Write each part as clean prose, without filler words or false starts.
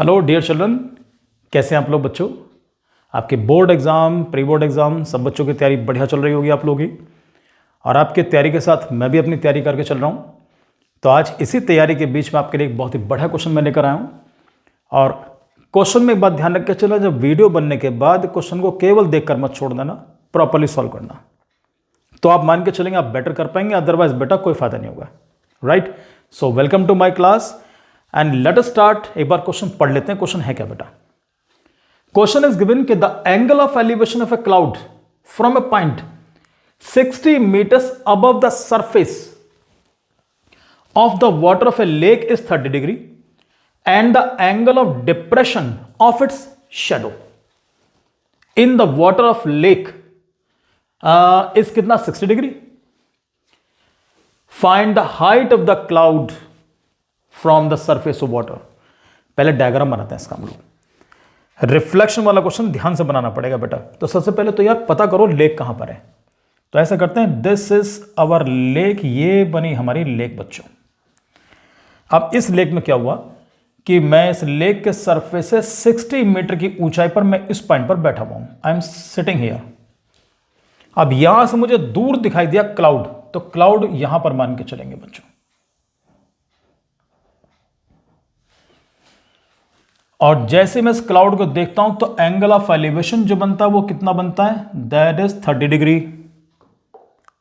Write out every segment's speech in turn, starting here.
Hello dear children, कैसे हैं आप लोग बच्चों। आपके board exam, pre board exam सब बच्चों की तैयारी बढ़िया चल रही होगी आप लोगों की। और आपके तैयारी के साथ मैं भी अपनी तैयारी करके चल रहा हूँ। तो आज इसी तैयारी के बीच में आपके लिए एक बहुत ही बढ़िया क्वेश्चन मैं लेकर आया हूँ। और क्वेश्चन में एक बात ध्यान रख के चलो, जब वीडियो बनने के बाद क्वेश्चन को केवल देखकर मत छोड़ देना, प्रॉपरली सॉल्व करना। तो आप मान के चलेंगे आप बेटर कर पाएंगे, अदरवाइज बेटा कोई फायदा नहीं होगा। Right. So welcome to my class and let us start. एक बार क्वेश्चन पढ़ लेते हैं। क्वेश्चन है क्या बेटा? क्वेश्चन इज गिवन कि the angle of elevation of A cloud from A point 60 meters above the surface of the water of a lake is 30 degree and the angle of depression of its shadow in the water of lake is कितना 60 degree. Find the height of the cloud from the surface of water. पहले diagram बनाते हैं इसका हम लोग। Reflection वाला question ध्यान से बनाना पड़ेगा बेटा। तो सबसे पहले तो यार पता करो लेक कहां पर है। तो ऐसा करते हैं, दिस इज अवर लेक, ये बनी हमारी लेक बच्चों। अब इस लेक में क्या हुआ कि मैं इस लेक के सरफेस से 60 मीटर की ऊंचाई पर मैं इस पॉइंट पर बैठा हुआ हूं। I am sitting here. अब यहां से मुझे दूर दिखाई दिया क्लाउड, तो क्लाउड यहां पर मान के चलेंगे बच्चों। और जैसे मैं इस क्लाउड को देखता हूं तो एंगल ऑफ एलिवेशन जो बनता है वो कितना बनता है? That is 30 degree.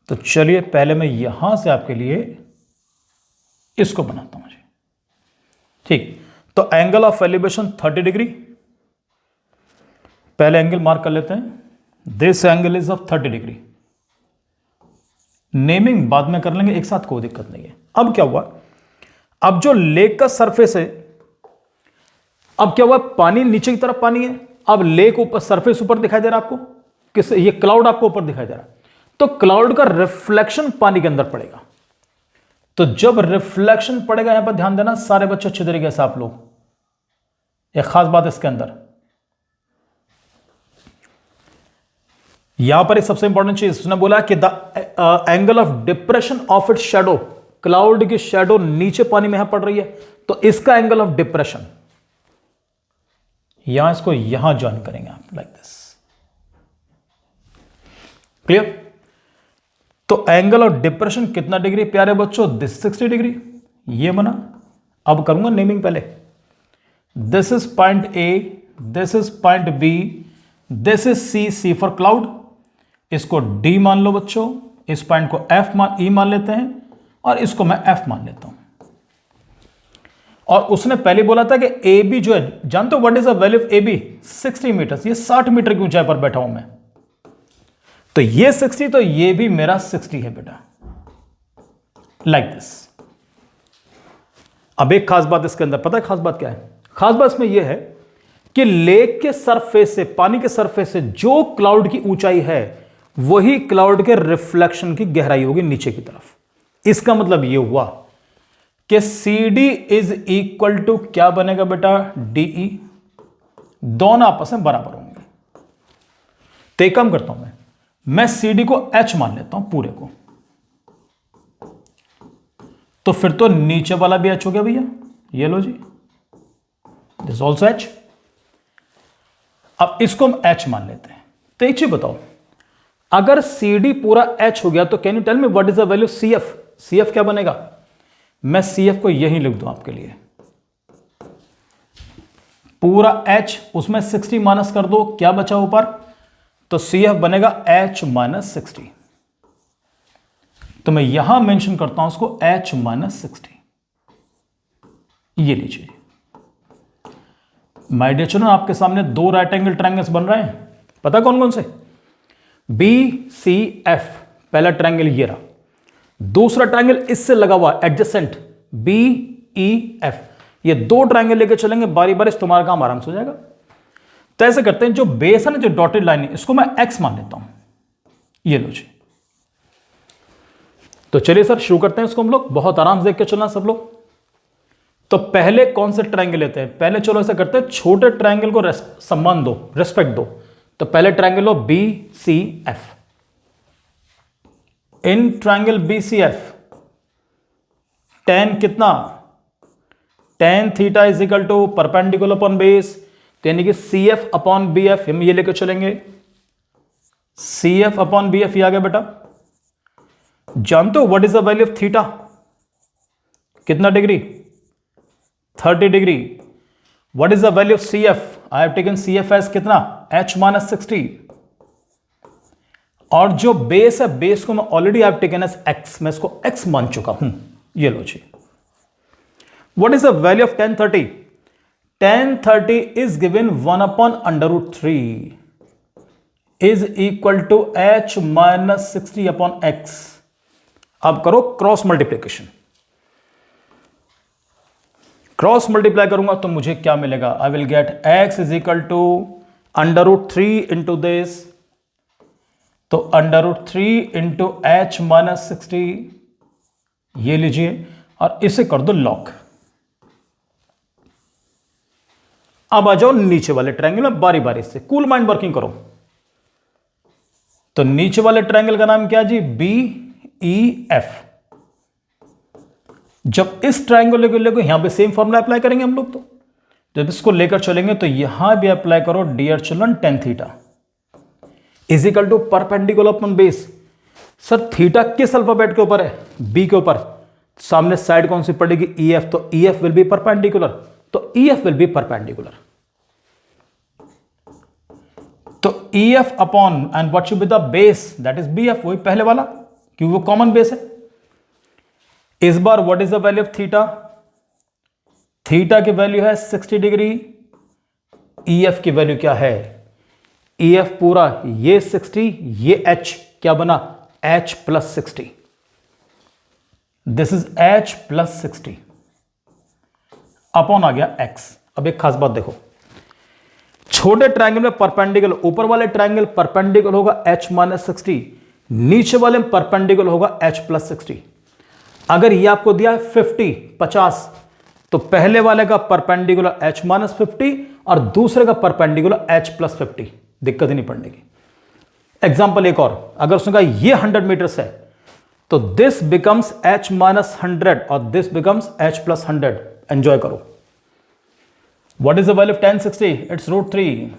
तो चलिए पहले मैं यहां से आपके लिए इसको बनाता हूं। ठीक, तो एंगल ऑफ एलिवेशन 30 डिग्री। पहले एंगल मार्क कर लेते हैं। This angle is of 30 degree. Naming बाद में कर लेंगे, एक साथ कोई दिक्कत नहीं है। अब क्या हुआ, अब जो लेक का सरफेस है, अब क्या हुआ, पानी नीचे की तरफ पानी है। अब लेक ऊपर, सरफेस ऊपर दिखाई दे रहा है आपको, किस ये क्लाउड आपको ऊपर दिखाई दे रहा है। तो क्लाउड का रिफ्लेक्शन पानी के अंदर पड़ेगा। तो जब रिफ्लेक्शन पड़ेगा, यहां पर ध्यान देना सारे बच्चे अच्छे तरीके से आप लोग, एक खास बात इसके अंदर, यहां पर एक सबसे इंपॉर्टेंट चीज उसने बोला कि the angle of depression of its shadow, cloud की शैडो नीचे पानी में यहां पड़ रही है, तो इसका एंगल ऑफ डिप्रेशन, यहां इसको यहां ज्वाइन करेंगे आप, लाइक दिस। क्लियर? तो एंगल ऑफ डिप्रेशन कितना डिग्री प्यारे बच्चों? This 60 degree. ये बना। अब करूंगा नेमिंग पहले। This is point A, this is point B, this is C, C for cloud. इसको डी मान लो बच्चों, इस पॉइंट को एफ ई मान लेते हैं, और इसको मैं एफ मान लेता हूं। और उसने पहले बोला था कि ए बी जो है, जानते हो what is the value of A B? 60 metre. ये 60 मीटर की ऊंचाई पर बैठा हूं मैं। तो ये 60, तो ये भी मेरा 60 है बेटा, लाइक दिस। अब एक खास बात इसके अंदर, पता है खास बात क्या है? खास बात इसमें यह है कि लेक के सरफेस से, पानी के सरफेस से जो क्लाउड की ऊंचाई है, वही क्लाउड के रिफ्लेक्शन की गहराई होगी नीचे की तरफ। इसका मतलब यह हुआ कि CD इज इक्वल टू क्या बनेगा बेटा? DE। दोनों आपस में बराबर होंगे। तो एक काम करता हूं मैं CD को H मान लेता हूं पूरे को। तो फिर तो नीचे वाला भी H हो गया भैया, ये लो जी, दिस ऑल्सो H। अब इसको हम H मान लेते हैं। तो एक चीज बताओ, अगर CD पूरा H हो गया तो can you tell me what is the value CF? CF क्या बनेगा? मैं CF को यही लिख दूं आपके लिए, पूरा H, उसमें 60 माइनस कर दो, क्या बचा ऊपर? तो CF बनेगा H माइनस 60। तो मैं यहां मेंशन करता हूं उसको H माइनस 60। ये लीजिए माय डियर चिल्ड्रन, आपके सामने दो राइट एंगल ट्रायंगल्स बन रहे हैं। पता कौन कौन से? BCF। पहला ट्रायंगल ये रहा, दूसरा ट्रायंगल इससे लगा हुआ एडजेसेंट, BEF। ये दो ट्रायंगल लेके चलेंगे बारी बारी, तुम्हारा काम आराम से हो जाएगा। तो ऐसे करते हैं, जो बेस है ना, जो डॉटेड लाइन है, इसको मैं X मान लेता हूं। ये लो जी। तो चलिए सर शुरू करते हैं इसको हम लोग, बहुत आराम से देख के चलना सब लोग। तो पहले कौन से ट्रायंगल लेते हैं? पहले चलो ऐसा करते हैं, छोटे ट्रायंगल को सम्मान दो, रेस्पेक्ट दो। तो पहले ट्रायंगल लो BCF। In triangle BCF tan कितना? Tan theta is equal to perpendicular upon base, तो यानी कि C F upon B F, हम ये लेकर चलेंगे C F upon B F, ये आ गया बेटा। जानते हो what is the value of theta, कितना degree, 30 degree. What is the value of C F, I have taken C F as कितना, h माइनस 60, और जो बेस है, बेस को मैं already I have taken as x, मैं इसको x मान चुका हूं, ये लो जी। What is the value of 1030, 1030 is given 1 upon under root 3 is equal to h minus 60 upon x। अब करो क्रॉस मल्टीप्लीकेशन, क्रॉस मल्टीप्लाई करूंगा तो मुझे क्या मिलेगा, I will get x is equal to under root 3 into this, तो under root 3 into h minus 60, ये लीजिए और इसे कर दो लॉक। अब आ जाओ नीचे वाले ट्रायंगल में बारी बारी से, कूल माइंड वर्किंग करो। तो नीचे वाले ट्रायंगल का नाम क्या जी, BEF। जब इस ट्रायंगल को लेकर यहां पे सेम फॉर्मूला अप्लाई करेंगे हम लोग, तो जब इसको लेकर चलेंगे तो यहां भी अप्लाई करो, dear children, tan theta is equal to perpendicular upon base. Sir theta किस अल्फाबेट के ऊपर है, बी के ऊपर, सामने साइड कौन सी पड़ेगी, EF, तो EF विल बी परपेंडिकुलर, तो EF विल बी परपेंडिकुलर, तो EF upon and what should be the base, that is BF, वही पहले वाला, क्योंकि वो कॉमन बेस है। इस बार what is the value of theta, theta की वैल्यू है 60 डिग्री, EF की वैल्यू क्या है, EF पूरा ये 60, ये H क्या बना, H plus 60, this is H plus 60 upon आ गया X। अब एक खास बात देखो, छोटे ट्रायंगल में परपेंडिकुलर, ऊपर वाले ट्रायंगल परपेंडिकुलर होगा H माइनस 60, नीचे वाले में परपेंडिकुलर होगा H प्लस 60। अगर ये आपको दिया है 50, तो पहले वाले का परपेंडिकुलर H माइनस 50 और दूसरे का परपेंडिकुलर H प्लस 50, दिक्कत ही नहीं पड़ने की। एग्जाम्पल एक और, अगर उसने कहा ये 100 मीटर्स है, तो दिस बिकम्स H माइनस 100 और this becomes H plus 100। Enjoy करो। What is the value of 1060? It's root 3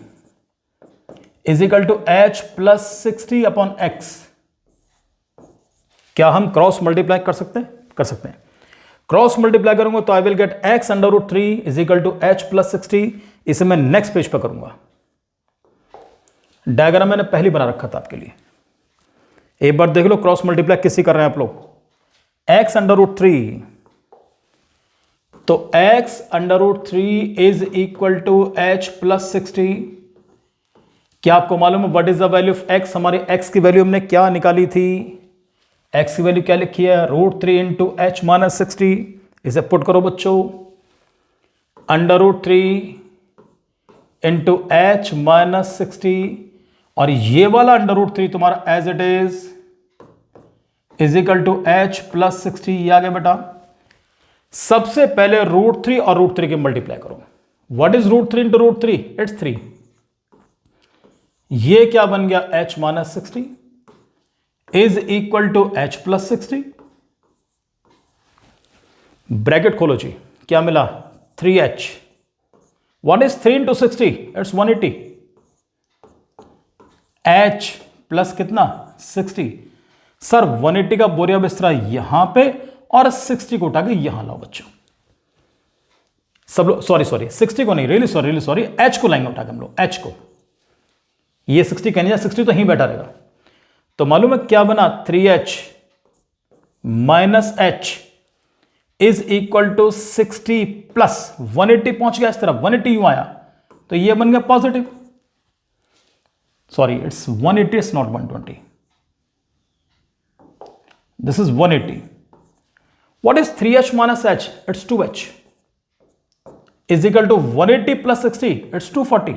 is equal to h plus 60 upon x। क्या हम क्रॉस मल्टीप्लाई कर सकते हैं? कर सकते हैं। क्रॉस मल्टीप्लाई करूंगा तो I will get x under root 3 is equal to h plus 60। इसे मैं नेक्स्ट पेज पर करूंगा। डायग्राम मैंने पहले बना रखा था आपके लिए, एक बार देख लो क्रॉस मल्टीप्लाई किससे कर रहे हैं आप लोग। x अंडर रूट 3, तो x under root 3 is equal to h plus 60। क्या आपको मालूम है what is the value of x? हमारे x की वैल्यू हमने क्या निकाली थी? x की वैल्यू क्या लिखी है? Root 3 into h minus 60। इसे पुट करो बच्चों, under root 3 into h minus 60, और ये वाला अंडर रूट 3 तुम्हारा as it is equal to h plus 60। ये आ गया बेटा। सबसे पहले रूट 3 और रूट 3 के मल्टीप्लाई करो। What is root 3 into root 3? It's 3। ये क्या बन गया? h minus 60 is equal to h plus 60। Bracket खोलो जी, क्या मिला? 3h। What is 3 into 60? It's 180। h plus कितना? 60। सर 180 का बोरिया बिस्तरा यहां पे और 60 को उठा के यहां लाओ बच्चों। सब लोग सॉरी 60 को नहीं, रियली सॉरी, h को लाएंगे उठा के हम लोग, h को। ये 60 कहने जा, 60 तो यहीं बैठा रहेगा। तो मालूम है क्या बना? 3h minus h is equal to 60 plus 180 पहुंच गया इस तरफ, 180 यूं आया तो ये बन गया positive. Sorry it's 180, it's not 120, this is 180। What is 3h minus h? It's 2h is equal to 180 plus 60. It's 240.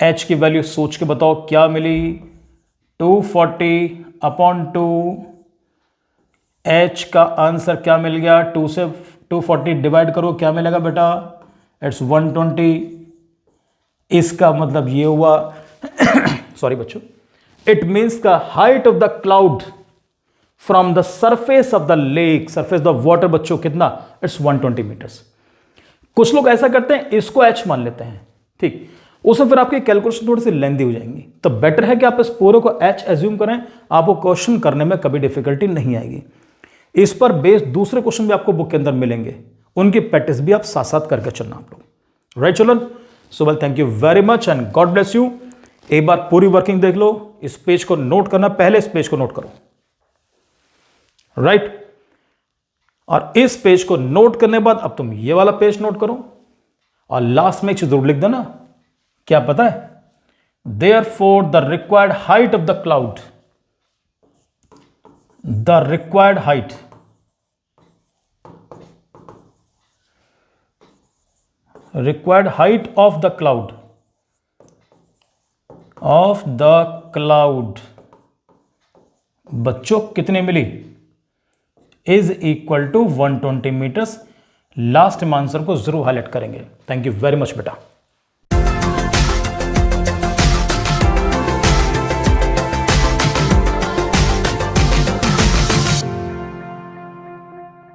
h की वैल्यू सोच के बताओ क्या मिली? 240 अपॉन 2। h का आंसर क्या मिल गया? 2 से 240 डिवाइड करो, क्या मिलेगा बेटा? इट्स 120। इसका मतलब ये हुआ सॉरी बच्चों, it means the height of the cloud from the surface of the lake, surface the water बच्चों कितना, इट्स 120 मीटर्स। कुछ लोग ऐसा करते हैं इसको h मान लेते हैं, ठीक, उसमें फिर आपकी कैलकुलेशन थोड़ी सी लेंदी हो जाएंगी। तो बेटर है कि आप इस पूरे को h एज्यूम करें, आपको क्वेश्चन करने में कभी डिफिकल्टी नहीं आएगी। इस पर बेस्ड दूसरे क्वेश्चन भी आपको बुक के अंदर मिलेंगे, उनकी प्रैक्टिस भी आप साथ साथ करके चलना आप लोग, right children. So well, thank you very much and God bless you. एक बार पूरी वर्किंग देख लो, इस पेज को नोट करना, पहले इस पेज को नोट करो, राइट, और इस पेज को नोट करने के बाद अब तुम ये वाला पेज नोट करो, और लास्ट में एक चीज जरूर लिख देना, क्या पता है, therefore the required height of the cloud, the required height of the cloud बच्चों कितने मिली, is equal to 120 metres. Last में आंसर को जरूर हाईलाइट करेंगे। थैंक यू वेरी मच बेटा।